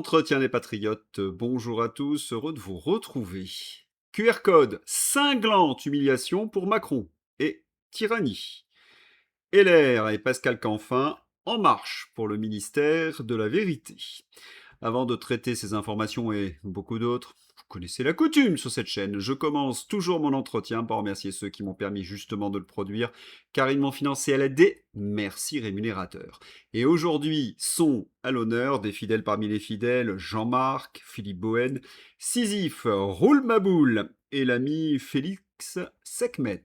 L'entretien des patriotes, bonjour à tous, heureux de vous retrouver. QR code, cinglante humiliation pour Macron et tyrannie. LR et Pascal Canfin en marche pour le ministère de la Vérité. Avant de traiter ces informations et beaucoup d'autres, vous connaissez la coutume sur cette chaîne. Je commence toujours mon entretien par remercier ceux qui m'ont permis justement de le produire, car ils m'ont financé à l'aide des merci rémunérateurs. Et aujourd'hui sont à l'honneur des fidèles parmi les fidèles, Jean-Marc, Philippe Bohen, Sisyphe, Roule ma boule et l'ami Félix Sekhmet.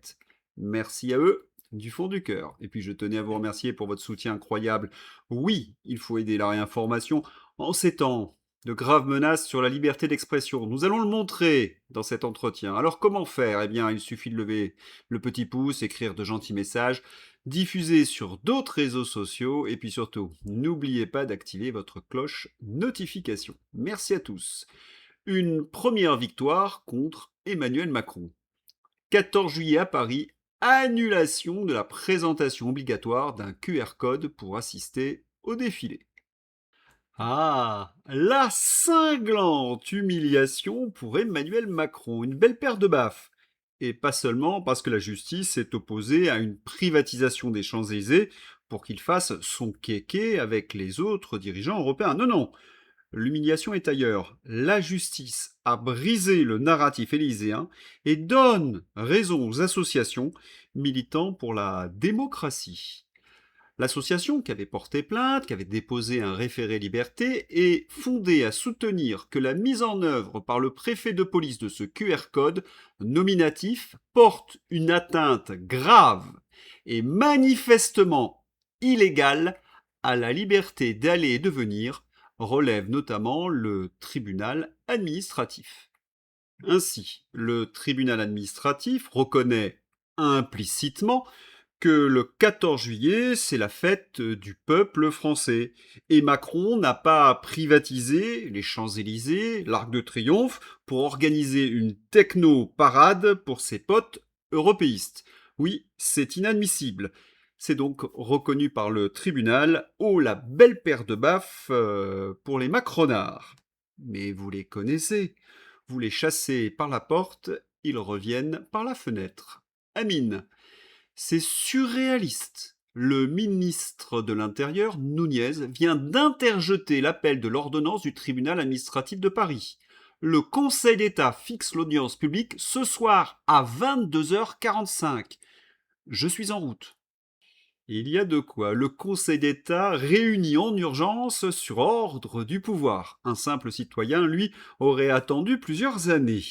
Merci à eux du fond du cœur. Et puis je tenais à vous remercier pour votre soutien incroyable. Oui, il faut aider la réinformation en ces temps de graves menaces sur la liberté d'expression. Nous allons le montrer dans cet entretien. Alors comment faire? Eh bien, il suffit de lever le petit pouce, écrire de gentils messages, diffuser sur d'autres réseaux sociaux et puis surtout, n'oubliez pas d'activer votre cloche notification. Merci à tous. Une première victoire contre Emmanuel Macron. 14 juillet à Paris, annulation de la présentation obligatoire d'un QR code pour assister au défilé. Ah, la cinglante humiliation pour Emmanuel Macron, une belle paire de baffes. Et pas seulement parce que la justice s'est opposée à une privatisation des Champs-Élysées pour qu'il fasse son kéké avec les autres dirigeants européens. Non, non, l'humiliation est ailleurs. La justice a brisé le narratif élyséen et donne raison aux associations militant pour la démocratie. L'association qui avait porté plainte, qui avait déposé un référé liberté, est fondée à soutenir que la mise en œuvre par le préfet de police de ce QR code nominatif porte une atteinte grave et manifestement illégale à la liberté d'aller et de venir, relève notamment le tribunal administratif. Ainsi, le tribunal administratif reconnaît implicitement que le 14 juillet, c'est la fête du peuple français. Et Macron n'a pas privatisé les Champs-Élysées, l'Arc de Triomphe, pour organiser une techno-parade pour ses potes européistes. Oui, c'est inadmissible. C'est donc reconnu par le tribunal. Oh, la belle paire de baffes pour les macronards. Mais vous les connaissez. Vous les chassez par la porte, ils reviennent par la fenêtre. Amine. C'est surréaliste. Le ministre de l'Intérieur, Nunez, vient d'interjeter l'appel de l'ordonnance du tribunal administratif de Paris. Le Conseil d'État fixe l'audience publique ce soir à 22h45. Je suis en route. Il y a de quoi. Le Conseil d'État réuni en urgence sur ordre du pouvoir. Un simple citoyen, lui, aurait attendu plusieurs années.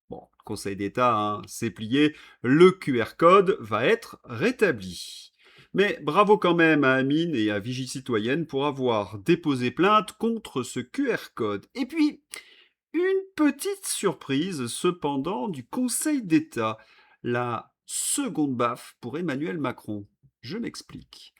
Bon, le Conseil d'État s'est plié, le QR code va être rétabli. Mais bravo quand même à Amine et à Vigie Citoyenne pour avoir déposé plainte contre ce QR code. Et puis, une petite surprise cependant du Conseil d'État. La seconde baffe pour Emmanuel Macron. Je m'explique.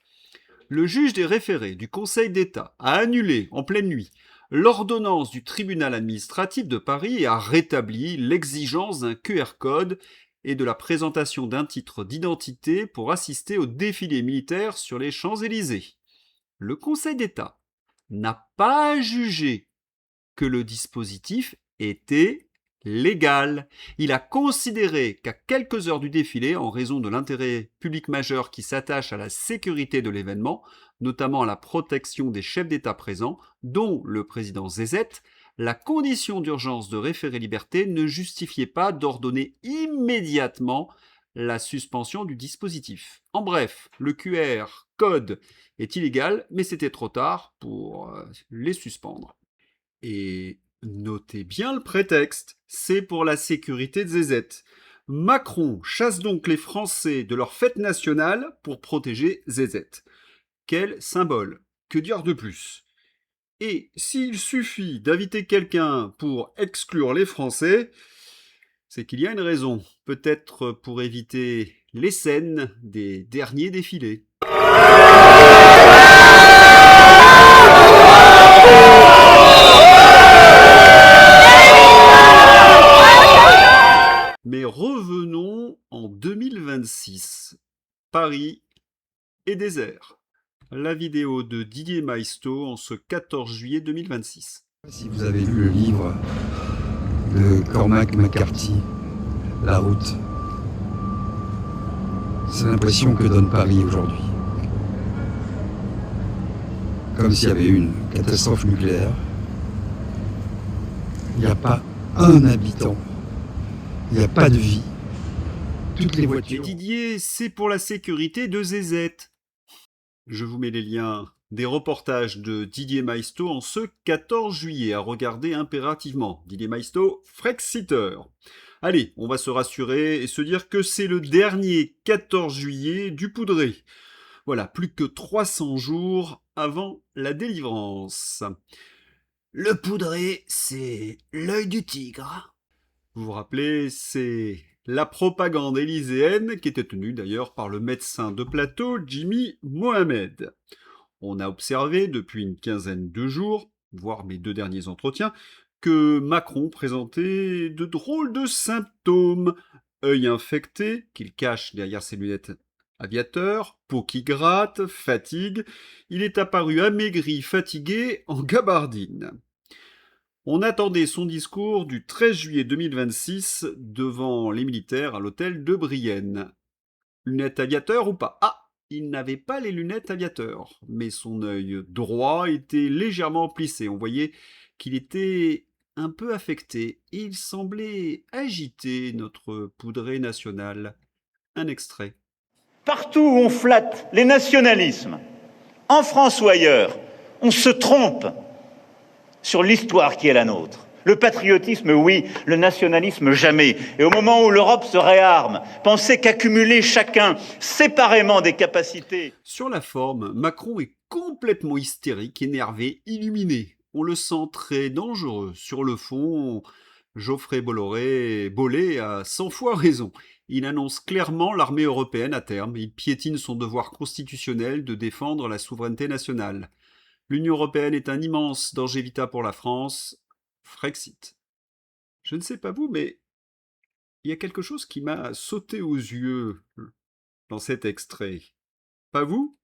Le juge des référés du Conseil d'État a annulé en pleine nuit l'ordonnance du tribunal administratif de Paris et a rétabli l'exigence d'un QR code et de la présentation d'un titre d'identité pour assister au défilé militaire sur les Champs-Élysées. Le Conseil d'État n'a pas jugé que le dispositif était légal. Il a considéré qu'à quelques heures du défilé, en raison de l'intérêt public majeur qui s'attache à la sécurité de l'événement, notamment à la protection des chefs d'État présents, dont le président Zezet, la condition d'urgence de référé liberté ne justifiait pas d'ordonner immédiatement la suspension du dispositif. En bref, le QR code est illégal, mais c'était trop tard pour les suspendre. Et notez bien le prétexte, c'est pour la sécurité de Zezet. Macron chasse donc les Français de leur fête nationale pour protéger Zezet. Quel symbole! Que dire de plus? Et s'il suffit d'inviter quelqu'un pour exclure les Français, c'est qu'il y a une raison. Peut-être pour éviter les scènes des derniers défilés. Mais revenons en 2026. Paris est désert. La vidéo de Didier Maisto en ce 14 juillet 2026. Si vous avez lu le livre de Cormac McCarthy, La route, c'est l'impression que donne Paris aujourd'hui. Comme s'il y avait eu une catastrophe nucléaire. Il n'y a pas un habitant. Il n'y a pas de vie. Toutes les Et voitures. Didier, c'est pour la sécurité de ZZ. Je vous mets les liens des reportages de Didier Maisto en ce 14 juillet à regarder impérativement. Didier Maisto, Frexiteur. Allez, on va se rassurer et se dire que c'est le dernier 14 juillet du Poudré. Voilà, plus que 300 jours avant la délivrance. Le Poudré, c'est l'œil du tigre. Vous vous rappelez, c'est la propagande élyséenne qui était tenue d'ailleurs par le médecin de plateau Jimmy Mohamed. On a observé depuis une quinzaine de jours, voire mes 2 derniers entretiens, que Macron présentait de drôles de symptômes. Œil infecté, qu'il cache derrière ses lunettes aviateurs, peau qui gratte, fatigue. Il est apparu amaigri, fatigué, en gabardine. On attendait son discours du 13 juillet 2026 devant les militaires à l'hôtel de Brienne. Lunettes aviateurs ou pas? Ah, il n'avait pas les lunettes aviateurs, mais son œil droit était légèrement plissé. On voyait qu'il était un peu affecté. Il semblait agiter notre Poudré national. Un extrait. Partout où on flatte les nationalismes, en France ou ailleurs, on se trompe sur l'histoire qui est la nôtre. Le patriotisme, oui, le nationalisme, jamais. Et au moment où l'Europe se réarme, pensez qu'accumuler chacun séparément des capacités... Sur la forme, Macron est complètement hystérique, énervé, illuminé. On le sent très dangereux. Sur le fond, Geoffrey Bolloré a 100 fois raison. Il annonce clairement l'armée européenne à terme. Il piétine son devoir constitutionnel de défendre la souveraineté nationale. L'Union européenne est un immense danger vital pour la France. Frexit. Je ne sais pas vous, mais il y a quelque chose qui m'a sauté aux yeux dans cet extrait. Pas vous?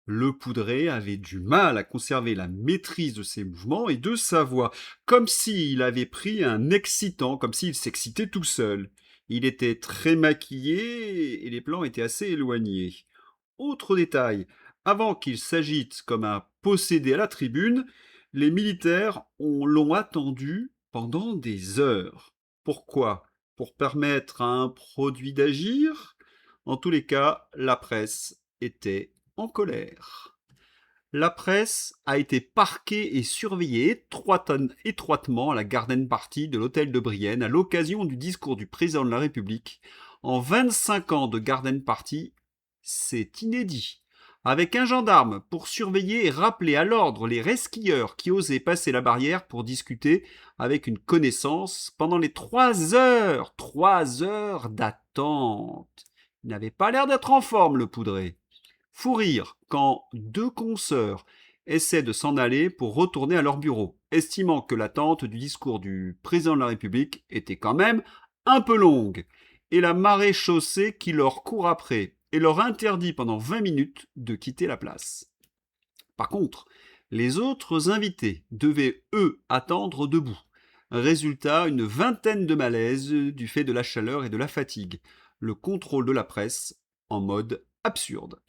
Le Poudré avait du mal à conserver la maîtrise de ses mouvements et de sa voix, comme s'il avait pris un excitant, comme s'il s'excitait tout seul. Il était très maquillé et les plans étaient assez éloignés. Autre détail, avant qu'il s'agite comme un possédé à la tribune, les militaires l'ont attendu pendant des heures. Pourquoi? Pour permettre à un produit d'agir? En tous les cas, la presse était en colère. La presse a été parquée et surveillée étroitement à la garden party de l'hôtel de Brienne à l'occasion du discours du président de la République. En 25 ans de garden party, c'est inédit. Avec un gendarme pour surveiller et rappeler à l'ordre les resquilleurs qui osaient passer la barrière pour discuter avec une connaissance pendant les 3 heures d'attente. Il n'avait pas l'air d'être en forme, le Poudré. Fou rire quand 2 consoeurs essaient de s'en aller pour retourner à leur bureau, estimant que l'attente du discours du président de la République était quand même un peu longue, et la marée chaussée qui leur court après et leur interdit pendant 20 minutes de quitter la place. Par contre, les autres invités devaient, eux, attendre debout. Résultat, une vingtaine de malaises du fait de la chaleur et de la fatigue. Le contrôle de la presse en mode absurde.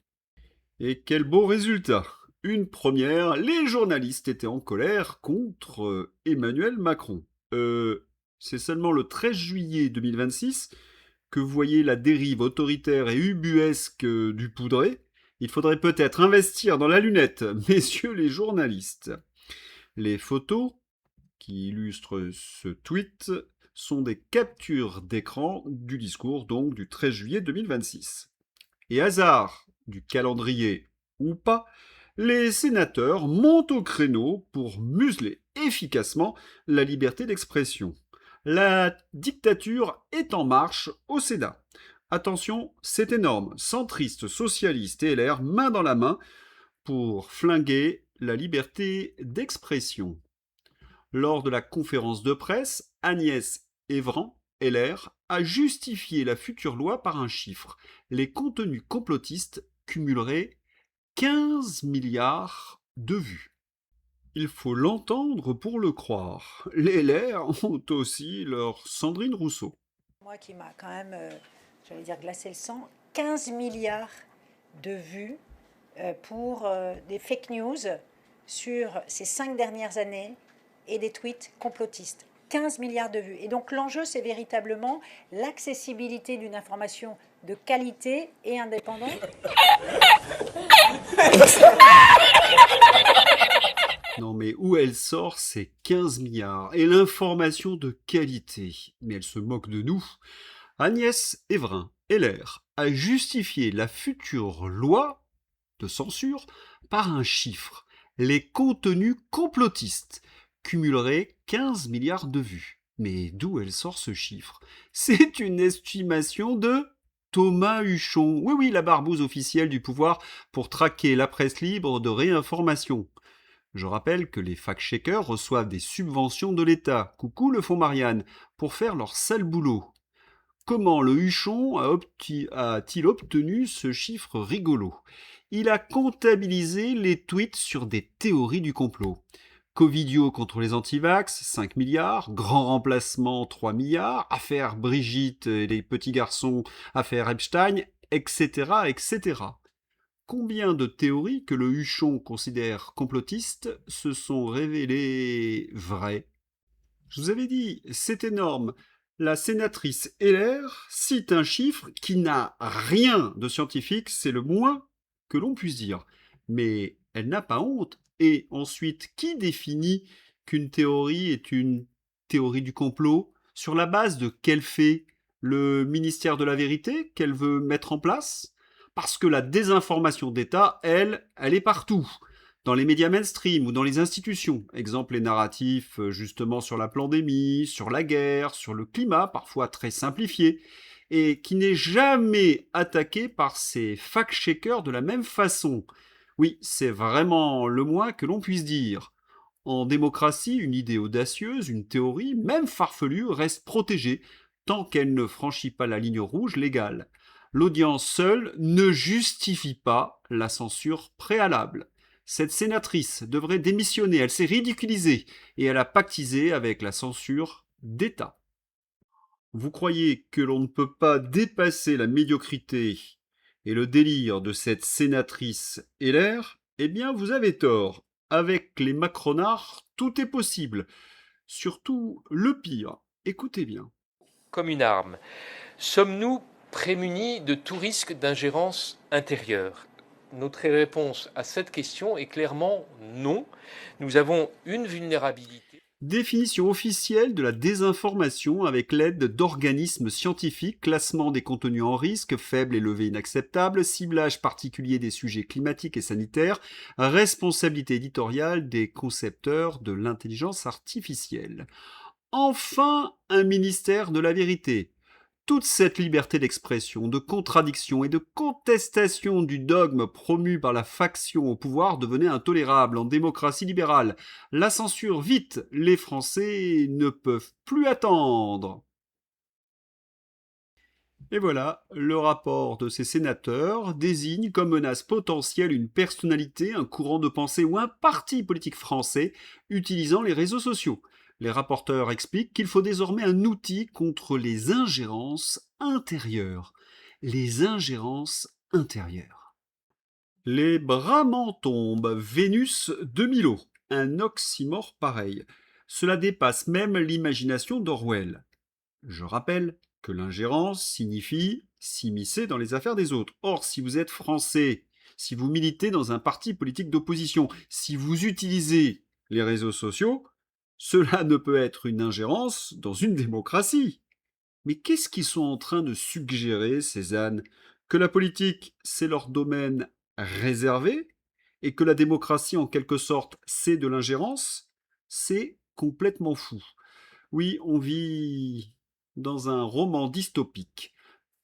Et quel beau résultat! Une première, les journalistes étaient en colère contre Emmanuel Macron. C'est seulement le 13 juillet 2026 que vous voyez la dérive autoritaire et ubuesque du Poudré. Il faudrait peut-être investir dans la lunette, messieurs les journalistes. Les photos qui illustrent ce tweet sont des captures d'écran du discours donc du 13 juillet 2026. Et hasard du calendrier ou pas, les sénateurs montent au créneau pour museler efficacement la liberté d'expression. La dictature est en marche au Sénat. Attention, c'est énorme. Centristes, socialistes et LR, main dans la main, pour flinguer la liberté d'expression. Lors de la conférence de presse, Agnès Evran, LR, a justifié la future loi par un chiffre. Les contenus complotistes cumuleraient 15 milliards de vues. Il faut l'entendre pour le croire. Les LR ont aussi leur Sandrine Rousseau. Moi qui m'a quand même, j'allais dire glacé le sang, 15 milliards de vues pour des fake news sur ces 5 dernières années et des tweets complotistes. 15 milliards de vues. Et donc l'enjeu, c'est véritablement l'accessibilité d'une information de qualité et indépendante. Non mais où elle sort ces 15 milliards et l'information de qualité? Mais elle se moque de nous. Agnès Evrin, LR, a justifié la future loi de censure par un chiffre. Les contenus complotistes cumuleraient 15 milliards de vues. Mais d'où elle sort ce chiffre? C'est une estimation de Thomas Huchon. Oui, oui, la barbouze officielle du pouvoir pour traquer la presse libre de réinformation. Je rappelle que les fact-checkers reçoivent des subventions de l'État, coucou le fonds Marianne, pour faire leur sale boulot. Comment le Huchon a-t-il obtenu ce chiffre rigolo? Il a comptabilisé les tweets sur des théories du complot. Covidio contre les antivax, 5 milliards, grand remplacement, 3 milliards, affaire Brigitte et les petits garçons, affaire Epstein, etc., etc. Combien de théories que le Huchon considère complotistes se sont révélées vraies? Je vous avais dit, c'est énorme. La sénatrice LR cite un chiffre qui n'a rien de scientifique, c'est le moins que l'on puisse dire. Mais elle n'a pas honte. Et ensuite, qui définit qu'une théorie est une théorie du complot? Sur la base de quel fait? Le ministère de la Vérité qu'elle veut mettre en place? Parce que la désinformation d'État, elle est partout dans les médias mainstream ou dans les institutions. Exemple les narratifs justement sur la pandémie, sur la guerre, sur le climat, parfois très simplifiés, et qui n'est jamais attaqué par ces fact-checkers de la même façon. Oui, c'est vraiment le moins que l'on puisse dire. En démocratie, une idée audacieuse, une théorie, même farfelue, reste protégée tant qu'elle ne franchit pas la ligne rouge légale. L'audience seule ne justifie pas la censure préalable. Cette sénatrice devrait démissionner, elle s'est ridiculisée et elle a pactisé avec la censure d'État. Vous croyez que l'on ne peut pas dépasser la médiocrité et le délire de cette sénatrice LR? Eh bien, vous avez tort. Avec les macronards, tout est possible. Surtout le pire. Écoutez bien. Comme une arme. Sommes-nous prémunis de tout risque d'ingérence intérieure? Notre réponse à cette question est clairement non. Nous avons une vulnérabilité. Définition officielle de la désinformation avec l'aide d'organismes scientifiques, classement des contenus en risque, faible, élevé, inacceptable, ciblage particulier des sujets climatiques et sanitaires, responsabilité éditoriale des concepteurs de l'intelligence artificielle. Enfin, un ministère de la vérité. Toute cette liberté d'expression, de contradiction et de contestation du dogme promu par la faction au pouvoir devenait intolérable en démocratie libérale. La censure, vite, les Français ne peuvent plus attendre. Et voilà, le rapport de ces sénateurs désigne comme menace potentielle une personnalité, un courant de pensée ou un parti politique français utilisant les réseaux sociaux. Les rapporteurs expliquent qu'il faut désormais un outil contre les ingérences intérieures. Les ingérences intérieures. Les bras m'en tombent. Vénus de Milo. Un oxymore pareil. Cela dépasse même l'imagination d'Orwell. Je rappelle que l'ingérence signifie s'immiscer dans les affaires des autres. Or, si vous êtes français, si vous militez dans un parti politique d'opposition, si vous utilisez les réseaux sociaux, cela ne peut être une ingérence dans une démocratie. Mais qu'est-ce qu'ils sont en train de suggérer, ces ânes? Que la politique, c'est leur domaine réservé et que la démocratie, en quelque sorte, c'est de l'ingérence? C'est complètement fou. Oui, on vit dans un roman dystopique.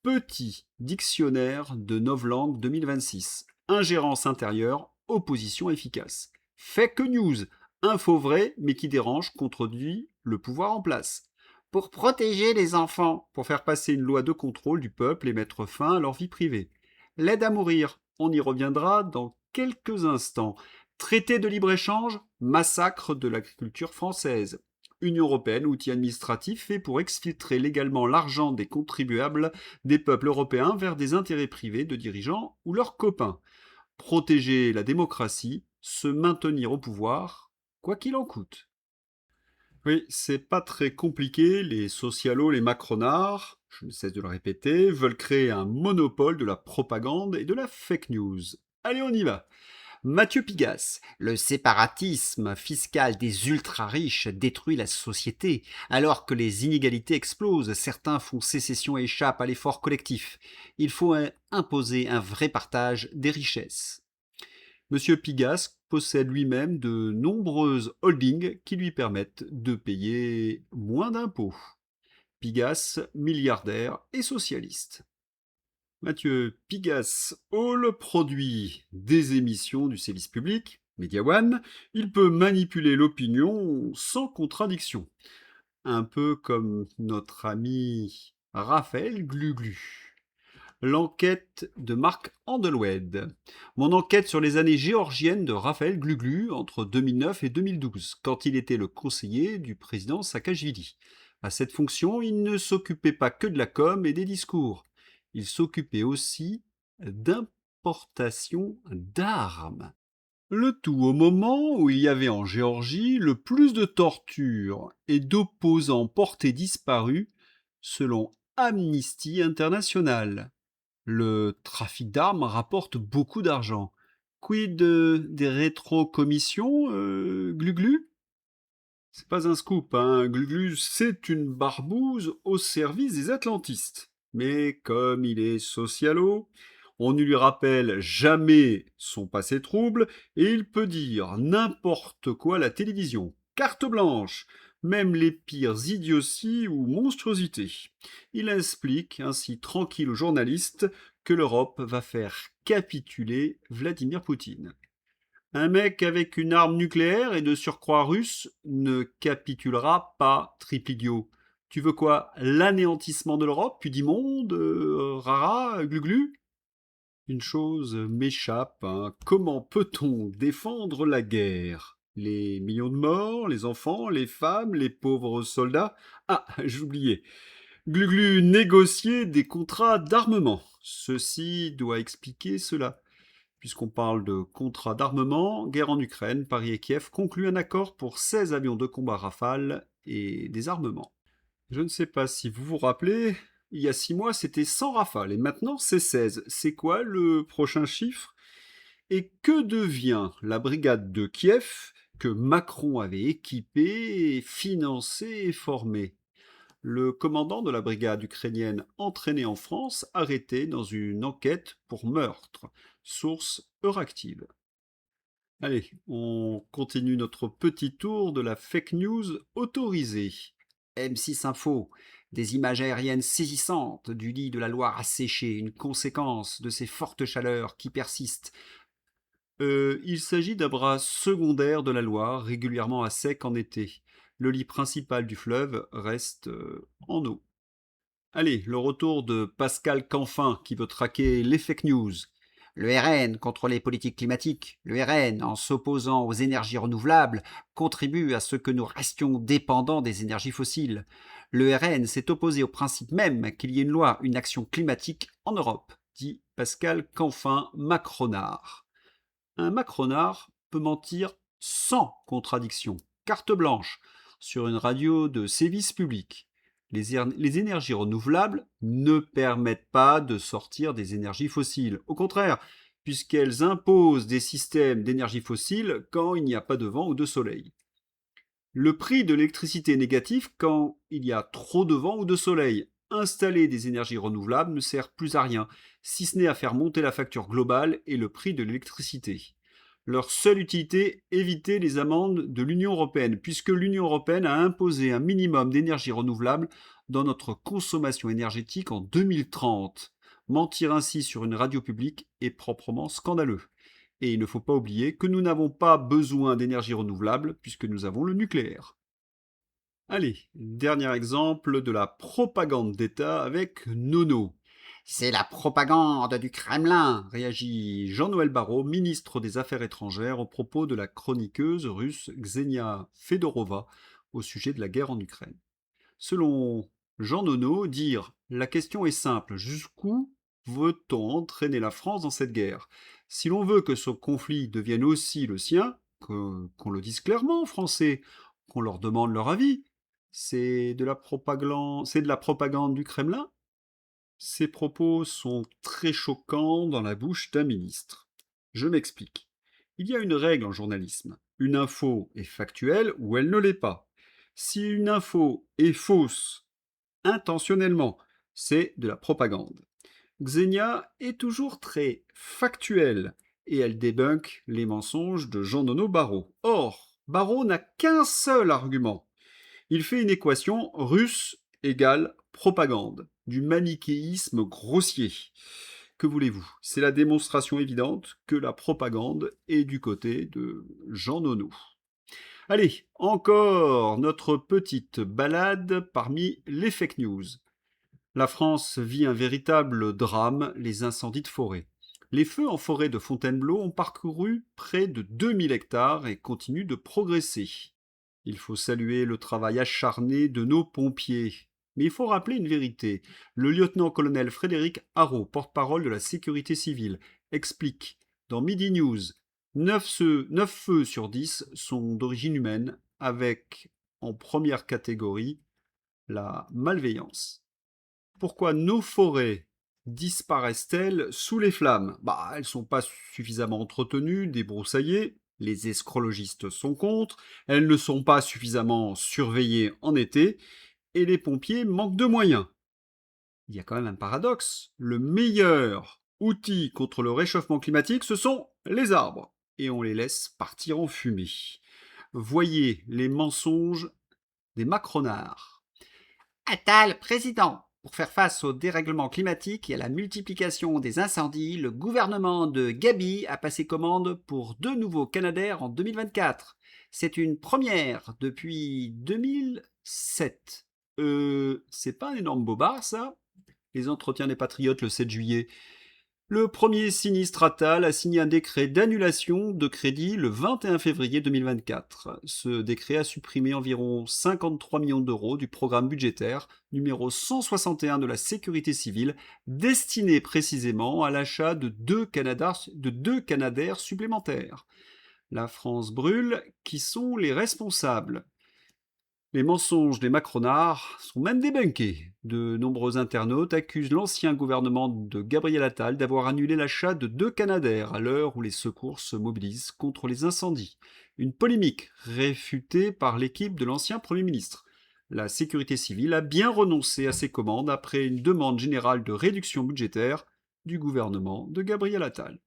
Petit dictionnaire de novlangue 2026. Ingérence intérieure, opposition efficace. Fake news, info vraie mais qui dérange, contredit le pouvoir en place. Pour protéger les enfants, pour faire passer une loi de contrôle du peuple et mettre fin à leur vie privée. L'aide à mourir, on y reviendra dans quelques instants. Traité de libre-échange, massacre de l'agriculture française. Union européenne, outil administratif fait pour exfiltrer légalement l'argent des contribuables des peuples européens vers des intérêts privés de dirigeants ou leurs copains. Protéger la démocratie, se maintenir au pouvoir, quoi qu'il en coûte. Oui, c'est pas très compliqué, les socialos, les macronards, je ne cesse de le répéter, veulent créer un monopole de la propagande et de la fake news. Allez, on y va. Mathieu Pigasse, le séparatisme fiscal des ultra-riches détruit la société, alors que les inégalités explosent, certains font sécession et échappent à l'effort collectif. Il faut imposer un vrai partage des richesses. Monsieur Pigasse possède lui-même de nombreuses holdings qui lui permettent de payer moins d'impôts. Pigasse, milliardaire et socialiste. Mathieu Pigasse Hall produit des émissions du service public, Media One. Il peut manipuler l'opinion sans contradiction. Un peu comme notre ami Raphaël Gluglu. L'enquête de Marc Andelwed. Mon enquête sur les années géorgiennes de Raphaël Gluglu entre 2009 et 2012, quand il était le conseiller du président Saakashvili. À cette fonction, il ne s'occupait pas que de la com et des discours. Il s'occupait aussi d'importation d'armes. Le tout au moment où il y avait en Géorgie le plus de tortures et d'opposants portés disparus, selon Amnesty International. Le trafic d'armes rapporte beaucoup d'argent. Quid des rétrocommissions, Gluglu? C'est pas un scoop, hein. Gluglu, c'est une barbouze au service des atlantistes. Mais comme il est socialo, on ne lui rappelle jamais son passé trouble et il peut dire n'importe quoi à la télévision. Carte blanche, même les pires idioties ou monstruosités. Il explique ainsi tranquille aux journalistes que l'Europe va faire capituler Vladimir Poutine. Un mec avec une arme nucléaire et de surcroît russe ne capitulera pas, triple idiot. Tu veux quoi? L'anéantissement de l'Europe, puis du monde, rara, glu-glu? Une chose m'échappe, hein. Comment peut-on défendre la guerre? Les millions de morts, les enfants, les femmes, les pauvres soldats? Ah, j'oubliais. Gluglu négocier des contrats d'armement. Ceci doit expliquer cela. Puisqu'on parle de contrat d'armement, guerre en Ukraine, Paris et Kiev concluent un accord pour 16 avions de combat Rafale et des armements. Je ne sais pas si vous vous rappelez, il y a 6 mois c'était 100 Rafale et maintenant c'est 16. C'est quoi le prochain chiffre? Et que devient la brigade de Kiev que Macron avait équipée, financée et formée? Le commandant de la brigade ukrainienne entraînée en France arrêté dans une enquête pour meurtre. Source Euractiv. Allez, on continue notre petit tour de la fake news autorisée. M6 Info, des images aériennes saisissantes du lit de la Loire asséché, une conséquence de ces fortes chaleurs qui persistent. Il s'agit d'un bras secondaire de la Loire, régulièrement à sec en été. Le lit principal du fleuve reste en eau. Allez, le retour de Pascal Canfin qui veut traquer les fake news. Le RN contre les politiques climatiques. Le RN, en s'opposant aux énergies renouvelables, contribue à ce que nous restions dépendants des énergies fossiles. Le RN s'est opposé au principe même qu'il y ait une loi, une action climatique en Europe, dit Pascal Canfin, macronard. Un macronard peut mentir sans contradiction, carte blanche, sur une radio de service public. Les énergies renouvelables ne permettent pas de sortir des énergies fossiles. Au contraire, puisqu'elles imposent des systèmes d'énergie fossile quand il n'y a pas de vent ou de soleil. Le prix de l'électricité est négatif quand il y a trop de vent ou de soleil. Installer des énergies renouvelables ne sert plus à rien, si ce n'est à faire monter la facture globale et le prix de l'électricité. Leur seule utilité, éviter les amendes de l'Union européenne, puisque l'Union européenne a imposé un minimum d'énergie renouvelable dans notre consommation énergétique en 2030. Mentir ainsi sur une radio publique est proprement scandaleux. Et il ne faut pas oublier que nous n'avons pas besoin d'énergie renouvelable puisque nous avons le nucléaire. Allez, dernier exemple de la propagande d'État avec Nono. C'est la propagande du Kremlin, réagit Jean-Noël Barrot, ministre des Affaires étrangères, au propos de la chroniqueuse russe Ksenia Fedorova au sujet de la guerre en Ukraine. Selon Jean Nono, dire la question est simple, jusqu'où veut-on entraîner la France dans cette guerre? Si l'on veut que ce conflit devienne aussi le sien, qu'on le dise clairement aux Français, qu'on leur demande leur avis, c'est de la propagande du Kremlin? Ces propos sont très choquants dans la bouche d'un ministre. Je m'explique. Il y a une règle en journalisme. Une info est factuelle ou elle ne l'est pas. Si une info est fausse intentionnellement, c'est de la propagande. Xenia est toujours très factuelle et elle débunk les mensonges de Jean-Nono Barrot. Or, Barrot n'a qu'un seul argument. Il fait une équation russe égale propagande, du manichéisme grossier. Que voulez-vous? C'est la démonstration évidente que la propagande est du côté de Jean Nono. Allez, encore notre petite balade parmi les fake news. La France vit un véritable drame, les incendies de forêt. Les feux en forêt de Fontainebleau ont parcouru près de 2000 hectares et continuent de progresser. Il faut saluer le travail acharné de nos pompiers. Mais il faut rappeler une vérité. Le lieutenant-colonel Frédéric Haraud, porte-parole de la sécurité civile, explique dans Midi News 9 feux sur 10 sont d'origine humaine, avec en première catégorie la malveillance. Pourquoi nos forêts disparaissent-elles sous les flammes? Elles ne sont pas suffisamment entretenues, débroussaillées, les escrologistes sont contre, elles ne sont pas suffisamment surveillées en été, et les pompiers manquent de moyens. Il y a quand même un paradoxe. Le meilleur outil contre le réchauffement climatique, ce sont les arbres, et on les laisse partir en fumée. Voyez les mensonges des macronards. Attal, président. Pour faire face au dérèglement climatique et à la multiplication des incendies, le gouvernement de Gabi a passé commande pour 2 nouveaux Canadair en 2024. C'est une première depuis 2007. C'est pas un énorme bobard, ça? Les entretiens des patriotes le 7 juillet. Le premier sinistre Attal a signé un décret d'annulation de crédit le 21 février 2024. Ce décret a supprimé environ 53 millions d'euros du programme budgétaire numéro 161 de la sécurité civile, destiné précisément à l'achat de 2 Canadair supplémentaires. La France brûle, qui sont les responsables? Les mensonges des macronards sont même débunkés. De nombreux internautes accusent l'ancien gouvernement de Gabriel Attal d'avoir annulé l'achat de 2 Canadair à l'heure où les secours se mobilisent contre les incendies. Une polémique réfutée par l'équipe de l'ancien Premier ministre. La sécurité civile a bien renoncé à ses commandes après une demande générale de réduction budgétaire du gouvernement de Gabriel Attal.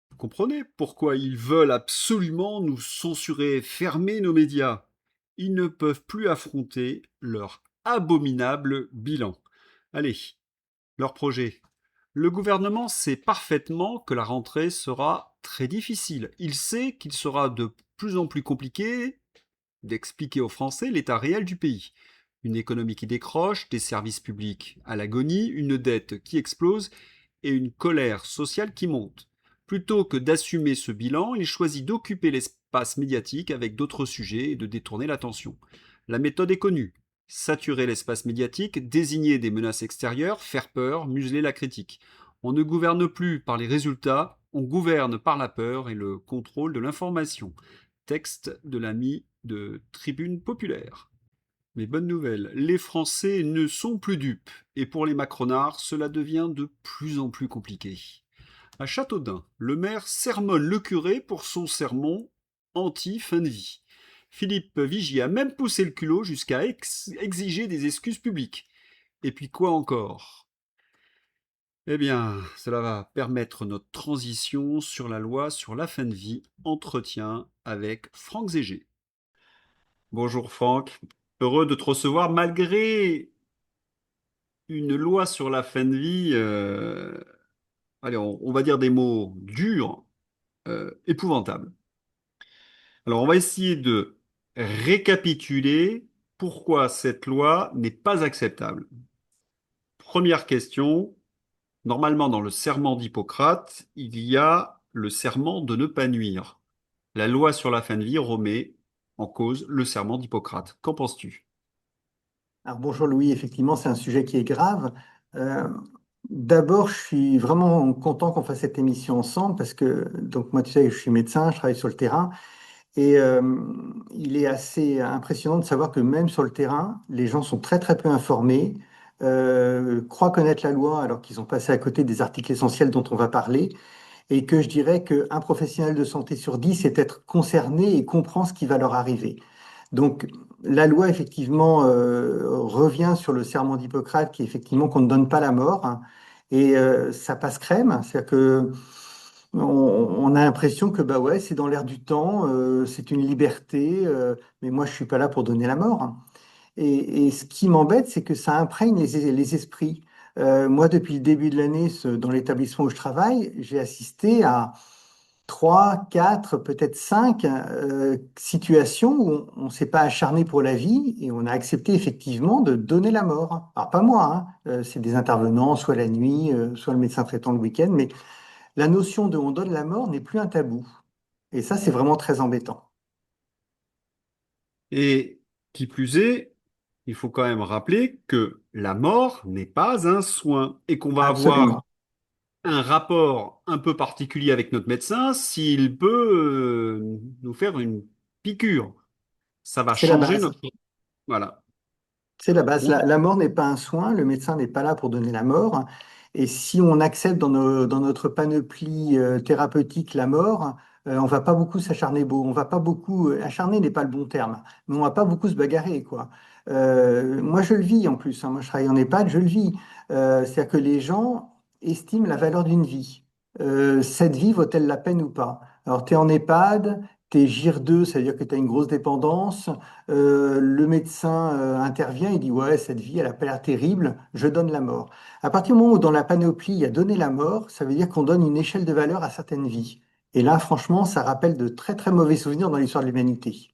Vous comprenez pourquoi ils veulent absolument nous censurer, fermer nos médias? Ils ne peuvent plus affronter leur abominable bilan. Allez, leur projet. Le gouvernement sait parfaitement que la rentrée sera très difficile. Il sait qu'il sera de plus en plus compliqué d'expliquer aux Français l'état réel du pays. Une économie qui décroche, des services publics à l'agonie, une dette qui explose et une colère sociale qui monte. Plutôt que d'assumer ce bilan, il choisit d'occuper l'espace médiatique avec d'autres sujets et de détourner l'attention. La méthode est connue. Saturer l'espace médiatique, désigner des menaces extérieures, faire peur, museler la critique. On ne gouverne plus par les résultats, on gouverne par la peur et le contrôle de l'information. Texte de l'ami de Tribune Populaire. Mais bonne nouvelle, les Français ne sont plus dupes, et pour les macronards, cela devient de plus en plus compliqué. À Châteaudun, le maire sermonne le curé pour son sermon anti-fin de vie. Philippe Vigier a même poussé le culot jusqu'à exiger des excuses publiques. Et puis quoi encore? Eh bien, cela va permettre notre transition sur la loi sur la fin de vie, entretien avec Franck Zégé. Bonjour Franck, heureux de te recevoir malgré une loi sur la fin de vie, allez, on va dire des mots durs, épouvantables. Alors, on va essayer de récapituler pourquoi cette loi n'est pas acceptable. Première question, Normalement, dans le serment d'Hippocrate, il y a le serment de ne pas nuire. La loi sur la fin de vie remet en cause le serment d'Hippocrate. Qu'en penses-tu? Alors bonjour Louis, effectivement, c'est un sujet qui est grave. Euh, D'abord, je suis vraiment content qu'on fasse cette émission ensemble parce que, donc moi, tu sais, je suis médecin, je travaille sur le terrain et il est assez impressionnant de savoir que même sur le terrain, les gens sont très très peu informés, croient connaître la loi alors qu'ils ont passé à côté des articles essentiels dont on va parler et que je dirais qu'un professionnel de santé sur 10 est être concerné et comprend ce qui va leur arriver. Donc, la loi, effectivement, revient sur le serment d'Hippocrate qui est effectivement qu'on ne donne pas la mort. Hein, et ça passe crème. C'est-à-dire que on a l'impression que bah ouais, c'est dans l'air du temps, c'est une liberté, mais moi, je suis pas là pour donner la mort. Hein. Et ce qui m'embête, c'est que ça imprègne les esprits. Moi, depuis le début de l'année, dans l'établissement où je travaille, j'ai assisté à trois, quatre, peut-être cinq situations où on ne s'est pas acharné pour la vie et on a accepté effectivement de donner la mort. Alors pas moi, hein, c'est des intervenants, soit la nuit, soit le médecin traitant le week-end, mais la notion de on donne la mort n'est plus un tabou. Et ça, c'est vraiment très embêtant. Et qui plus est, il faut quand même rappeler que la mort n'est pas un soin et qu'on va avoir Absolument. un rapport un peu particulier avec notre médecin s'il peut nous faire une piqûre. Ça va C'est la changer base. notre... Voilà. C'est la base. On- La mort n'est pas un soin, le médecin n'est pas là pour donner la mort. Et si on accepte dans notre panoplie thérapeutique la mort, on va pas beaucoup s'acharner beau. On va pas beaucoup, acharner n'est pas le bon terme, mais on va pas beaucoup se bagarrer, quoi. Moi, je le vis en plus. Hein. Moi, je travaille en EHPAD, je le vis. C'est-à-dire que les gens estiment la valeur d'une vie. Cette vie vaut-elle la peine ou pas? Alors, tu es en EHPAD, tu es GIR 2, ça veut dire que tu as une grosse dépendance. Le médecin intervient et dit, ouais, cette vie, elle a pas l'air terrible, je donne la mort. À partir du moment où dans la panoplie, il y a donner la mort, ça veut dire qu'on donne une échelle de valeur à certaines vies. Et là, franchement, ça rappelle de très très mauvais souvenirs dans l'histoire de l'humanité.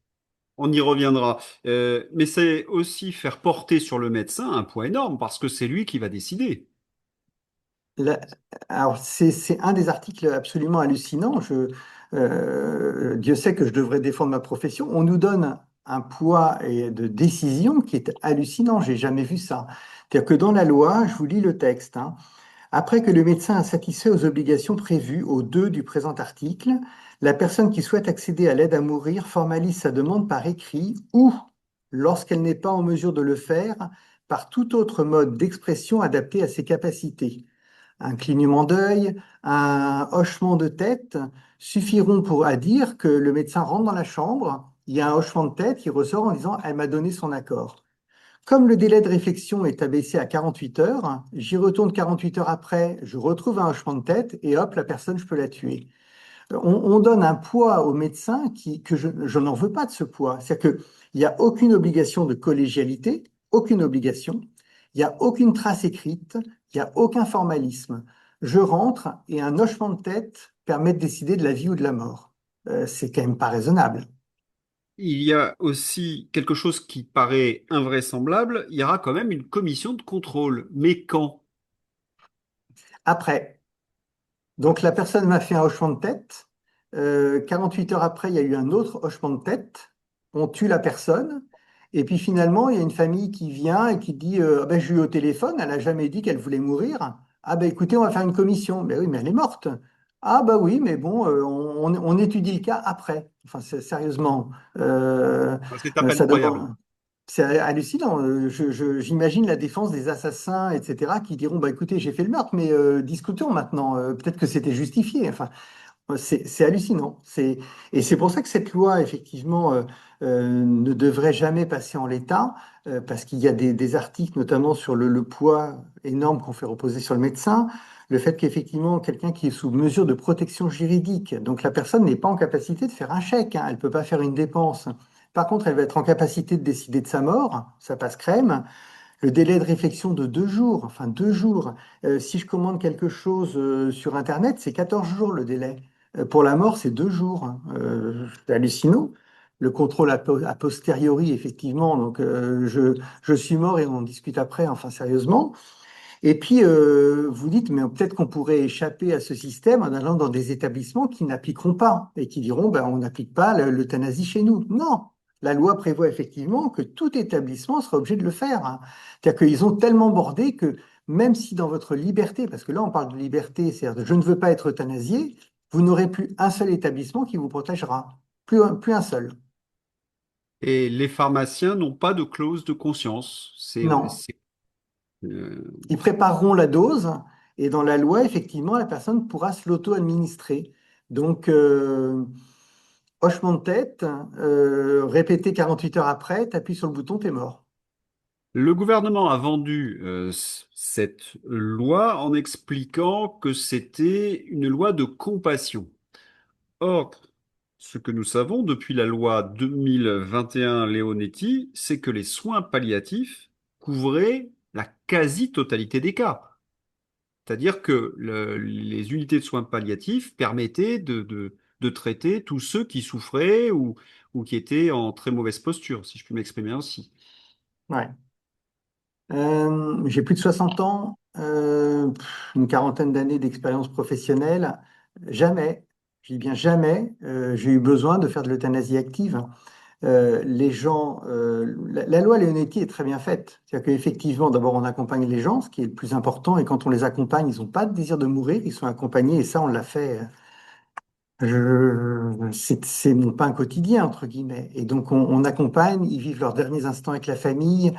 On y reviendra. Mais c'est aussi faire porter sur le médecin un poids énorme parce que c'est lui qui va décider. La- Alors, c'est un des articles absolument hallucinants. Dieu sait que je devrais défendre ma profession. On nous donne un poids et de décision qui est hallucinant. J'ai jamais vu ça. C'est-à-dire que dans la loi, je vous lis le texte, hein. Après que le médecin a satisfait aux obligations prévues au 2 du présent article, la personne qui souhaite accéder à l'aide à mourir formalise sa demande par écrit ou, lorsqu'elle n'est pas en mesure de le faire, par tout autre mode d'expression adapté à ses capacités. Un clignement d'œil, un hochement de tête suffiront à dire que le médecin rentre dans la chambre, il y a un hochement de tête, il ressort en disant elle m'a donné son accord. Comme le délai de réflexion est abaissé à 48 heures, j'y retourne 48 heures après, je retrouve un hochement de tête et hop, la personne, je peux la tuer. On donne un poids au médecin que je n'en veux pas de ce poids. C'est-à-dire qu'il n'y a aucune obligation de collégialité, aucune obligation, il n'y a aucune trace écrite, il n'y a aucun formalisme. Je rentre et un hochement de tête permet de décider de la vie ou de la mort. C'est quand même pas raisonnable. Il y a aussi quelque chose qui paraît invraisemblable. Il y aura quand même une commission de contrôle. Mais quand? Après, donc la personne m'a fait un hochement de tête. 48 heures après, il y a eu un autre hochement de tête. On tue la personne. Et puis finalement, il y a une famille qui vient et qui dit ah ben, je l'ai eu au téléphone, elle n'a jamais dit qu'elle voulait mourir. Ah ben écoutez, on va faire une commission. Ben oui, mais elle est morte. Ah bah oui, mais bon, on étudie le cas après. Enfin, sérieusement, C'est à peine ça croyable. demande. C'est hallucinant. J'imagine la défense des assassins, etc., qui diront, bah, écoutez, j'ai fait le meurtre, mais discutons maintenant. Peut-être que c'était justifié. Enfin, c'est hallucinant. Et c'est pour ça que cette loi, effectivement, ne devrait jamais passer en l'état, parce qu'il y a des articles, notamment sur le poids énorme qu'on fait reposer sur le médecin, le fait qu'effectivement, quelqu'un qui est sous mesure de protection juridique, donc la personne n'est pas en capacité de faire un chèque, hein, elle ne peut pas faire une dépense. Par contre, elle va être en capacité de décider de sa mort, ça passe crème. Le délai de réflexion de 2 jours, enfin 2 jours. Si je commande quelque chose sur Internet, c'est 14 jours le délai. Pour la mort, c'est 2 jours. Hein. C'est hallucinant. Le contrôle a posteriori, effectivement. Donc, je suis mort et on discute après, enfin, sérieusement. Et puis, vous dites, mais peut-être qu'on pourrait échapper à ce système en allant dans des établissements qui n'appliqueront pas et qui diront, ben, on n'applique pas l'euthanasie chez nous. Non, la loi prévoit effectivement que tout établissement sera obligé de le faire, hein. C'est-à-dire qu'ils ont tellement bordé que même si dans votre liberté, parce que là on parle de liberté, c'est-à-dire de je ne veux pas être euthanasié, vous n'aurez plus un seul établissement qui vous protégera. Plus un seul. Et les pharmaciens n'ont pas de clause de conscience. Non. Ils prépareront la dose et dans la loi, effectivement, la personne pourra se l'auto-administrer. Donc, hochement de tête, répéter 48 heures après, t'appuies sur le bouton, t'es mort. Le gouvernement a vendu cette loi en expliquant que c'était une loi de compassion. Or, ce que nous savons depuis la loi 2021 Leonetti, c'est que les soins palliatifs couvraient la quasi-totalité des cas. C'est-à-dire que les unités de soins palliatifs permettaient de traiter tous ceux qui souffraient ou qui étaient en très mauvaise posture, si je puis m'exprimer ainsi. Ouais. J'ai plus de 60 ans, une quarantaine d'années d'expérience professionnelle. Jamais, je dis bien jamais, j'ai eu besoin de faire de l'euthanasie active. Les gens, la loi Leonetti est très bien faite. C'est-à-dire qu'effectivement, d'abord, on accompagne les gens, ce qui est le plus important, et quand on les accompagne, ils n'ont pas de désir de mourir, ils sont accompagnés, et ça, on l'a fait. C'est mon pain quotidien, entre guillemets. Et donc, on accompagne, ils vivent leurs derniers instants avec la famille.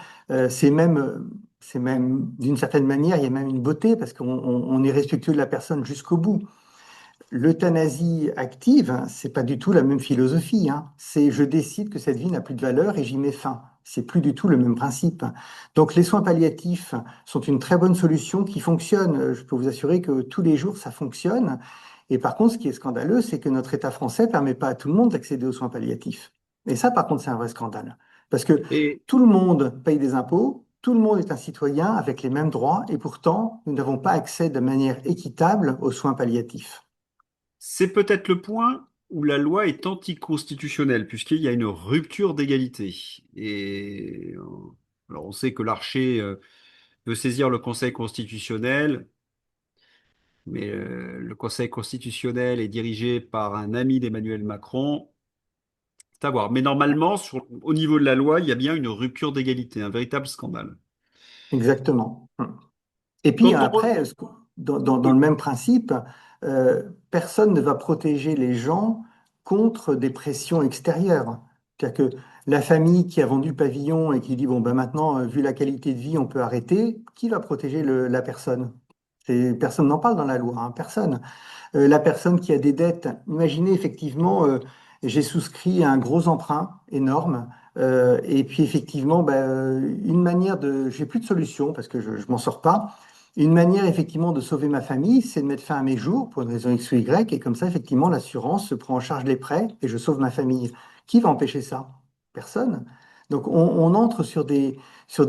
C'est même, d'une certaine manière, il y a même une beauté, parce qu'on est respectueux de la personne jusqu'au bout. L'euthanasie active, hein, c'est pas du tout la même philosophie, hein. C'est je décide que cette vie n'a plus de valeur et j'y mets fin. C'est plus du tout le même principe. Donc les soins palliatifs sont une très bonne solution qui fonctionne. Je peux vous assurer que tous les jours ça fonctionne. Et par contre, ce qui est scandaleux, c'est que notre État français permet pas à tout le monde d'accéder aux soins palliatifs. Et ça, par contre, c'est un vrai scandale. Parce que Et tout le monde paye des impôts, tout le monde est un citoyen avec les mêmes droits, et pourtant, nous n'avons pas accès de manière équitable aux soins palliatifs. c'est peut-être le point où la loi est anticonstitutionnelle, puisqu'il y a une rupture d'égalité. Et alors on sait que l'archer veut saisir le Conseil constitutionnel, mais le Conseil constitutionnel est dirigé par un ami d'Emmanuel Macron. C'est à voir. Mais normalement, au niveau de la loi, il y a bien une rupture d'égalité, un véritable scandale. Exactement. Et puis Quand on... après, dans le Oui. même principe, personne ne va protéger les gens contre des pressions extérieures. C'est-à-dire que la famille qui a vendu le pavillon et qui dit, bon, ben maintenant, vu la qualité de vie, on peut arrêter, qui va protéger la personne? Personne n'en parle dans la loi, hein, personne. La personne qui a des dettes, imaginez effectivement, j'ai souscrit à un gros emprunt énorme, et puis effectivement, une manière de, j'ai plus de solution parce que je m'en sors pas. Une manière effectivement de sauver ma famille, c'est de mettre fin à mes jours pour une raison X ou Y, et comme ça, effectivement, l'assurance se prend en charge les prêts et je sauve ma famille. Qui va empêcher ça? Personne. Donc on entre sur des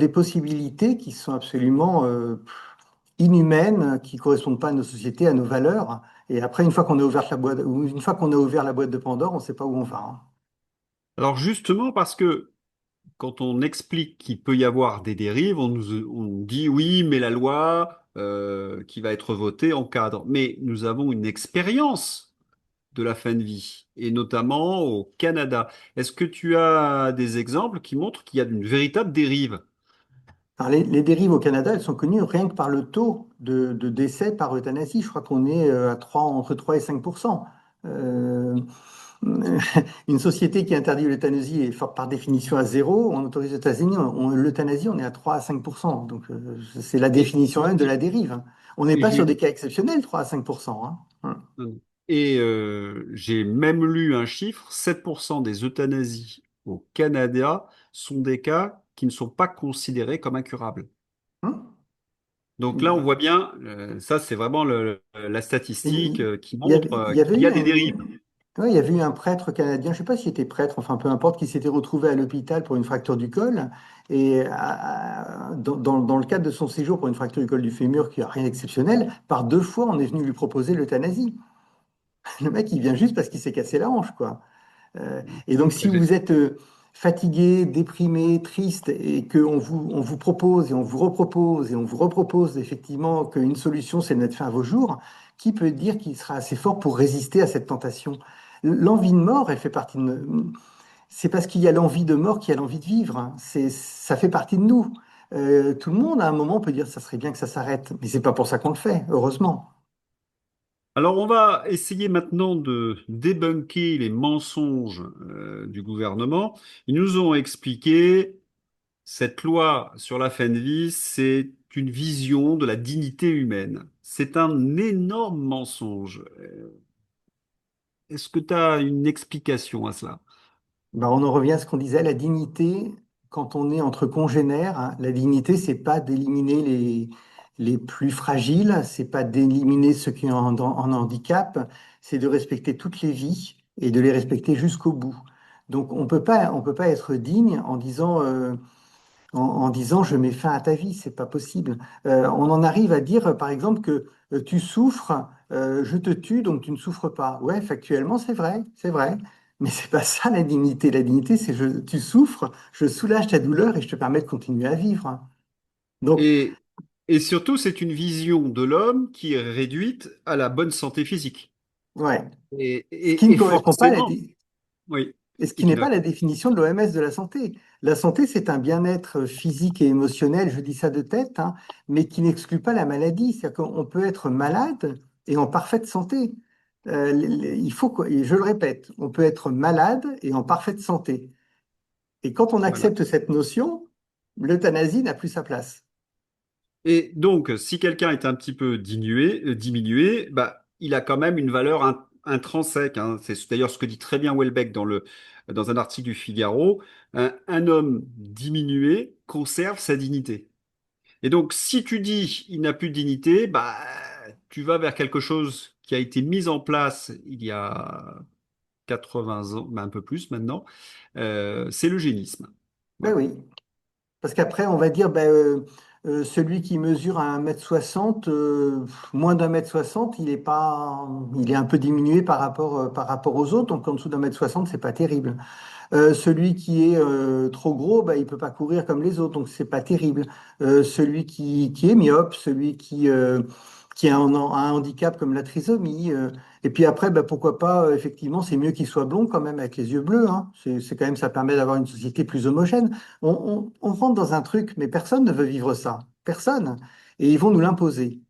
possibilités qui sont absolument inhumaines, qui correspondent pas à nos sociétés, à nos valeurs. Et après, une fois qu'on a ouvert la boîte, ou une fois qu'on a ouvert la boîte de Pandore, on ne sait pas où on va, hein. Alors justement, parce que quand on explique qu'il peut y avoir des dérives, on dit oui, mais la loi qui va être votée encadre. Mais nous avons une expérience de la fin de vie, et notamment au Canada. Est-ce que tu as des exemples qui montrent qu'il y a une véritable dérive? Alors, les dérives au Canada, elles sont connues rien que par le taux de décès par euthanasie. Je crois qu'on est à 3, entre 3 et 5%. Euh, une société qui interdit l'euthanasie est par définition à zéro. On autorise l'euthanasie, l'euthanasie, on est à 3 à 5%. Donc, c'est la Et, définition même de la dérive, hein. On n'est et pas sur j'ai des cas exceptionnels, 3 à 5%, hein. j'ai même lu un chiffre, 7% des euthanasies au Canada sont des cas qui ne sont pas considérés comme incurables. Hum. Donc là, on Hum. voit bien, ça c'est vraiment la statistique Il qui il y montre avait, il y avait qu'il y eu a des dérives. ouais, il y avait eu un prêtre canadien, je ne sais pas s'il était prêtre, enfin peu importe, qui s'était retrouvé à l'hôpital pour une fracture du col. Et dans le cadre de son séjour pour une fracture du col du fémur, qui n'a rien d'exceptionnel, par deux fois, on est venu lui proposer l'euthanasie. Le mec, il vient juste parce qu'il s'est cassé la hanche, quoi. Et donc, si vous êtes, fatigué, déprimé, triste, et on vous propose et on vous repropose et on vous repropose effectivement qu'une solution, c'est de mettre fin à vos jours, qui peut dire qu'il sera assez fort pour résister à cette tentation? L'envie de mort, elle fait partie de... C'est parce qu'il y a l'envie de mort qu'il y a l'envie de vivre, hein. Ça fait partie de nous. Tout le monde, à un moment, peut dire ça serait bien que ça s'arrête, mais c'est pas pour ça qu'on le fait, heureusement. Alors, on va essayer maintenant de débunker les mensonges du gouvernement. Ils nous ont expliqué cette loi sur la fin de vie, c'est une vision de la dignité humaine. C'est un énorme mensonge. Est-ce que tu as une explication à cela? Ben, on en revient à ce qu'on disait, la dignité, quand on est entre congénères, hein, la dignité, c'est pas d'éliminer les plus fragiles, c'est pas d'éliminer ceux qui ont en handicap, c'est de respecter toutes les vies et de les respecter jusqu'au bout. Donc on peut pas être digne en disant je mets fin à ta vie, c'est pas possible. On en arrive à dire par exemple que tu souffres, je te tue donc tu ne souffres pas. Ouais, factuellement c'est vrai, mais c'est pas ça la dignité. La dignité c'est tu souffres, je soulage ta douleur et je te permets de continuer à vivre. Donc Et, et surtout, c'est une vision de l'homme qui est réduite à la bonne santé physique. ouais, Et, ce qui ne et correspond pas à forcément, oui, et ce et qui qui n'est n'a- pas la définition de l'OMS de la santé. La santé, c'est un bien-être physique et émotionnel, je dis ça de tête, hein, mais qui n'exclut pas la maladie. C'est-à-dire qu'on peut être malade et en parfaite santé. Et je le répète, on peut être malade et en parfaite santé. Et quand on voilà. accepte cette notion, l'euthanasie n'a plus sa place. Et donc, si quelqu'un est un petit peu diminué, bah, il a quand même une valeur intrinsèque, hein. C'est d'ailleurs ce que dit très bien Welbeck dans un article du Figaro. Un homme diminué conserve sa dignité. Et donc, si tu dis il n'a plus de dignité, bah, tu vas vers quelque chose qui a été mis en place il y a 80 ans, bah, un peu plus maintenant. C'est l'eugénisme. Ben Voilà. oui, parce qu'après, on va dire, celui qui mesure à 1,60 m, moins d'1,60 m, il est un peu diminué par rapport aux autres. Donc, en dessous d'1,60 m, c'est pas terrible. Celui qui est trop gros, bah, il peut pas courir comme les autres, donc c'est pas terrible. Celui qui est myope, qui a un handicap comme la trisomie. Et puis après, bah, pourquoi pas, effectivement, c'est mieux qu'il soit blond quand même avec les yeux bleus, hein. C'est quand même, ça permet d'avoir une société plus homogène. On rentre dans un truc, mais personne ne veut vivre ça. Personne. Et ils vont nous l'imposer.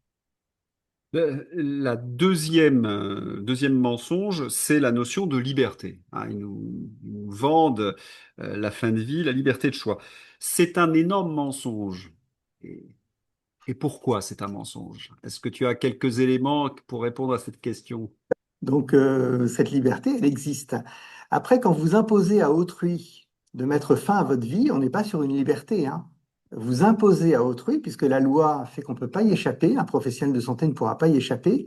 La deuxième mensonge, c'est la notion de liberté, hein. Ils nous vendent la fin de vie, la liberté de choix. C'est un énorme mensonge. Et, et pourquoi c'est un mensonge? Est-ce que tu as quelques éléments pour répondre à cette question? Donc, cette liberté, elle existe. Après, quand vous imposez à autrui de mettre fin à votre vie, on n'est pas sur une liberté, hein. Vous imposez à autrui, puisque la loi fait qu'on ne peut pas y échapper, un professionnel de santé ne pourra pas y échapper.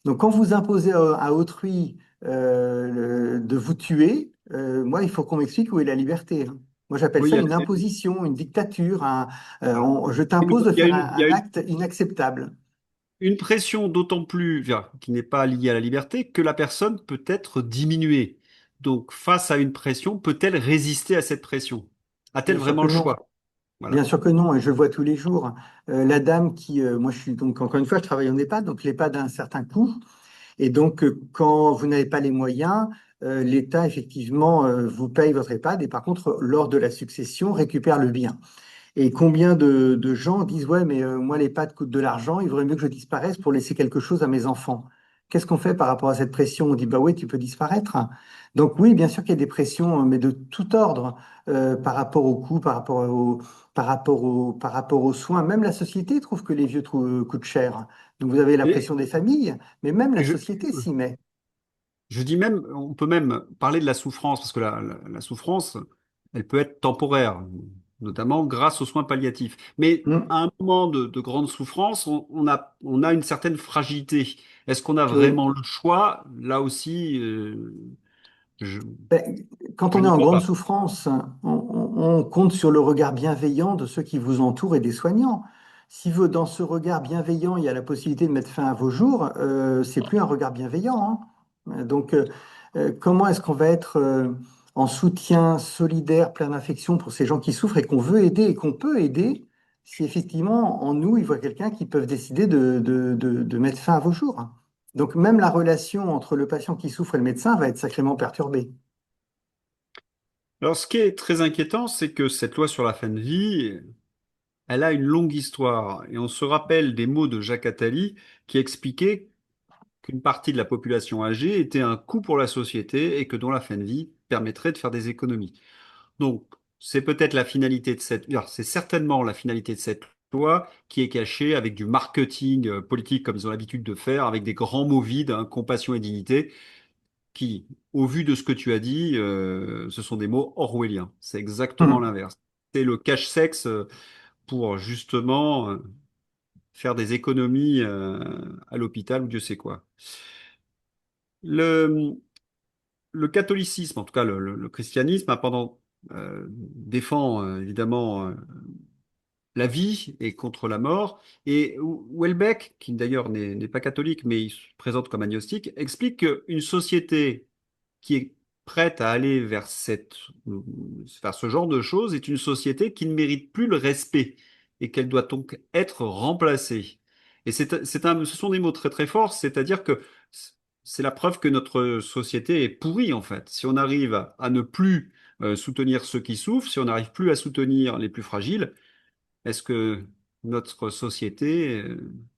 Donc, quand vous imposez à autrui de vous tuer, moi, il faut qu'on m'explique où est la liberté, hein. Moi, j'appelle Oui, ça une imposition, une dictature. Je t'impose de il y a faire une, il y a un une acte inacceptable. une pression d'autant plus, enfin, qui n'est pas liée à la liberté que la personne peut être diminuée. Donc, face à une pression, peut-elle résister à cette pression? A-t-elle Bien sûr vraiment que le non. choix? Bien Voilà. sûr que non, et je le vois tous les jours. La dame moi je suis donc encore une fois, je travaille en EHPAD, donc l'EHPAD a un certain coût, et donc quand vous n'avez pas les moyens, l'État effectivement vous paye votre EHPAD, et par contre lors de la succession récupère le bien. Et combien de gens disent, ouais, mais moi, les pâtes coûtent de l'argent, il vaudrait mieux que je disparaisse pour laisser quelque chose à mes enfants. Qu'est-ce qu'on fait par rapport à cette pression? On dit, bah oui, tu peux disparaître. Donc oui, bien sûr qu'il y a des pressions, mais de tout ordre, par rapport au coût, par rapport aux soins. Même la société trouve que les vieux coûtent cher. Donc vous avez la Et, pression des familles, mais même la et je, société s'y met. je dis même, on peut même parler de la souffrance, parce que la souffrance, elle peut être temporaire, notamment grâce aux soins palliatifs. Mais Hmm. à un moment de grande souffrance, on a une certaine fragilité. Est-ce qu'on a Oui. vraiment le choix? Là aussi, je, Ben, quand je on est n'y en crois grande pas. souffrance, on compte sur le regard bienveillant de ceux qui vous entourent et des soignants. Si dans ce regard bienveillant, il y a la possibilité de mettre fin à vos jours, c'est plus un regard bienveillant, hein. Donc, comment est-ce qu'on va être en soutien solidaire, plein d'affection pour ces gens qui souffrent et qu'on veut aider et qu'on peut aider si effectivement en nous, ils voient quelqu'un qui peut décider de mettre fin à vos jours. Donc même la relation entre le patient qui souffre et le médecin va être sacrément perturbée. Alors, ce qui est très inquiétant, c'est que cette loi sur la fin de vie, elle a une longue histoire. Et on se rappelle des mots de Jacques Attali qui expliquait qu'une partie de la population âgée était un coût pour la société et que dont la fin de vie permettrait de faire des économies. Donc, c'est peut-être la finalité de cette, alors, c'est certainement la finalité de cette loi qui est cachée avec du marketing politique comme ils ont l'habitude de faire, avec des grands mots vides, hein, compassion et dignité, qui, au vu de ce que tu as dit, ce sont des mots orwelliens. C'est exactement Hmm. l'inverse. C'est le cache-sexe pour justement faire des économies à l'hôpital ou Dieu sait quoi. Le, le catholicisme, en tout cas le christianisme, a défend évidemment la vie et contre la mort. Et Welbeck, qui d'ailleurs n'est pas catholique, mais il se présente comme agnostique, explique qu'une société qui est prête à aller vers ce genre de choses est une société qui ne mérite plus le respect et qu'elle doit donc être remplacée. Et ce sont des mots très très forts, c'est-à-dire que c'est la preuve que notre société est pourrie en fait. Si on arrive à ne plus soutenir ceux qui souffrent, si on n'arrive plus à soutenir les plus fragiles, est-ce que notre société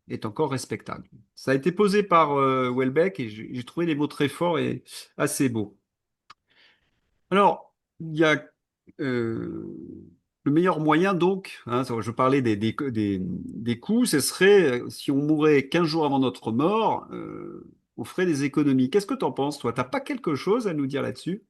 est encore respectable? Ça a été posé par Welbeck et j'ai trouvé les mots très forts et assez beaux. Alors, il y a euh, le meilleur moyen donc, hein, je parlais des coûts, ce serait si on mourait 15 jours avant notre mort, on ferait des économies. Qu'est-ce que tu en penses, toi? T'as pas quelque chose à nous dire là-dessus?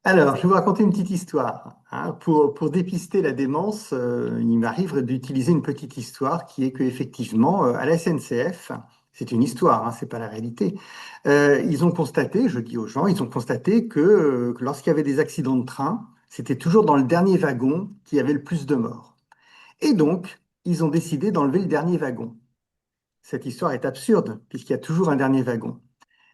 Alors, je vais vous raconter une petite histoire. Hein. Pour dépister la démence, il m'arrive d'utiliser une petite histoire qui est qu'effectivement, à la SNCF, c'est une histoire, hein, c'est pas la réalité, ils ont constaté, je dis aux gens, ils ont constaté que lorsqu'il y avait des accidents de train, c'était toujours dans le dernier wagon qu'il y avait le plus de morts. Et donc, ils ont décidé d'enlever le dernier wagon. Cette histoire est absurde, puisqu'il y a toujours un dernier wagon.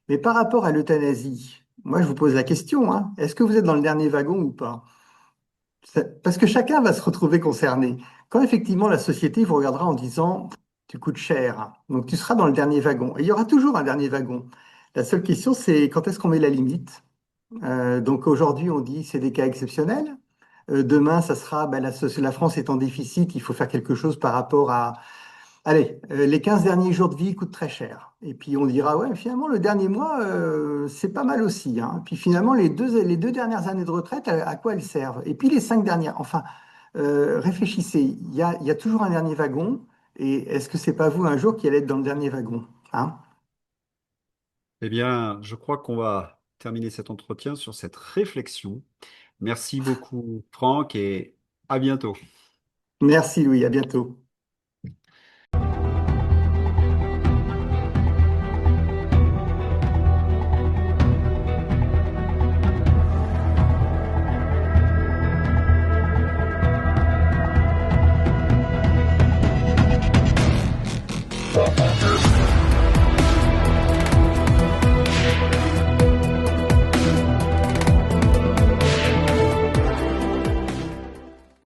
Mais par rapport à l'euthanasie, moi je vous pose la question, hein, est-ce que vous êtes dans le dernier wagon ou pas? Parce que chacun va se retrouver concerné. Quand effectivement la société vous regardera en disant, tu coûtes cher, donc tu seras dans le dernier wagon. Et il y aura toujours un dernier wagon. La seule question, c'est quand est-ce qu'on met la limite? Donc aujourd'hui, on dit c'est des cas exceptionnels. Demain, ça sera bah, la France est en déficit, il faut faire quelque chose par rapport à allez, les 15 derniers jours de vie coûtent très cher. Et puis on dira, ouais, finalement, le dernier mois, c'est pas mal aussi. Hein. Puis finalement, les deux dernières années de retraite, à quoi elles servent? Et puis les 5 dernières. Enfin, réfléchissez, il y a toujours un dernier wagon. Et est-ce que c'est pas vous un jour qui allez être dans le dernier wagon? Hein? Eh bien, je crois qu'on va terminer cet entretien sur cette réflexion. Merci beaucoup, Franck, et à bientôt. Merci Louis, à bientôt.